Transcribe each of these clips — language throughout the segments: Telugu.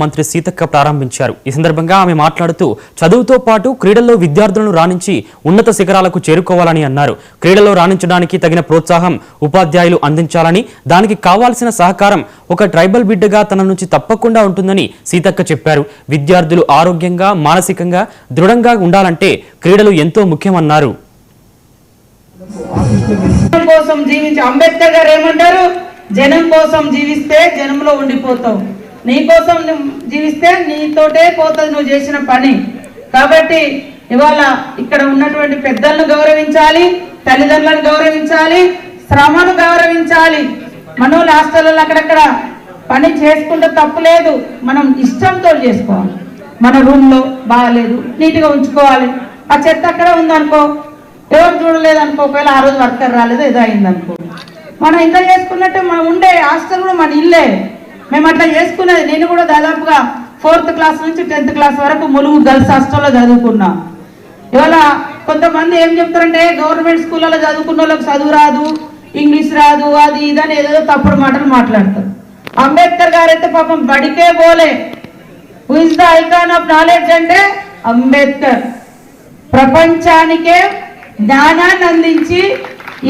మంత్రి సీతక్క ప్రారంభించారు. ఈ సందర్భంగా ఆమె మాట్లాడుతూ చదువుతో పాటు క్రీడల్లో విద్యార్థులను రాణించి ఉన్నత శిఖరాలకు చేరుకోవాలని అన్నారు. క్రీడల్లో రాణించడానికి తగిన ప్రోత్సాహం ఉపాధ్యాయులు అందించాలని, దానికి కావాల్సిన సహకారం ఒక ట్రైబల్ బిడ్డగా తన నుంచి తప్పకుండా ఉంటుందని సీతక్క చెప్పారు. విద్యార్థులు ఆరోగ్యంగా, మానసికంగా దృఢంగా ఉండాలంటే క్రీడలు ఎంతో ముఖ్యమన్నారు. కోసం జీవించి అంబేద్కర్ గారు ఏమంటారు? జనం కోసం జీవిస్తే జనంలో ఉండిపోతావు, నీ కోసం జీవిస్తే నీతోటే పోతుంది నువ్వు చేసిన పని. కాబట్టి ఇవాళ ఇక్కడ ఉన్నటువంటి పెద్దలను గౌరవించాలి, తల్లిదండ్రులను గౌరవించాలి, శ్రమను గౌరవించాలి. మనోళ్ళు హాస్టల్లో అక్కడక్కడ పని చేసుకుంటే తప్పులేదు, మనం ఇష్టంతో చేసుకోవాలి. మన రూమ్లో బాగాలేదు నీట్గా ఉంచుకోవాలి. ఆ చెత్త అక్కడ ఉందనుకో, ఎవరు చూడలేదు అనుకో, ఒకవేళ ఆ రోజు వర్కర్ రాలేదు ఏదో అయిందనుకో, మనం ఇంత చేసుకున్నట్టు మనం ఉండే హాస్టల్ కూడా మన ఇల్లే. మేము అట్లా చేసుకునేది. నేను కూడా దాదాపుగా 4th క్లాస్ నుంచి 10th క్లాస్ వరకు ములుగు గర్ల్స్ హాస్టల్లో చదువుకున్నా. ఇవాళ కొంతమంది ఏం చెప్తారంటే గవర్నమెంట్ స్కూళ్ళలో చదువుకున్న వాళ్ళకి చదువు రాదు, ఇంగ్లీష్ రాదు, అది ఇదని ఏదో తప్పుడు మాటలు మాట్లాడతారు. అంబేద్కర్ గారు అయితే పాపం బడికే పోలే. Who is the icon of knowledge అంటే అంబేద్కర్. ప్రపంచానికే జ్ఞానాన్ని అందించి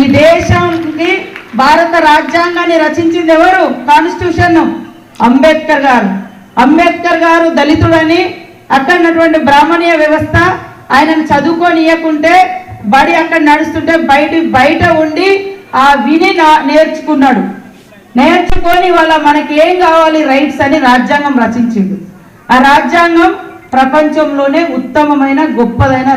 ఈ దేశానికి భారత రాజ్యాంగాన్ని రచించింది ఎవరు? కాన్స్టిట్యూషన్ అంబేద్కర్ గారు. అంబేద్కర్ గారు దళితుడని అక్కడ ఉన్నటువంటి బ్రాహ్మణీయ వ్యవస్థ ఆయనను చదువుకోనియకుంటే బడి అక్కడ నడుస్తుంటే బయట ఉండి ఆ విని నేర్చుకున్నాడు. నేర్చుకొని వాళ్ళ మనకి ఏం కావాలి రైట్స్ అని రాజ్యాంగం రచించిండు. ఆ రాజ్యాంగం ప్రపంచంలోనే ఉత్తమమైన గొప్పదైన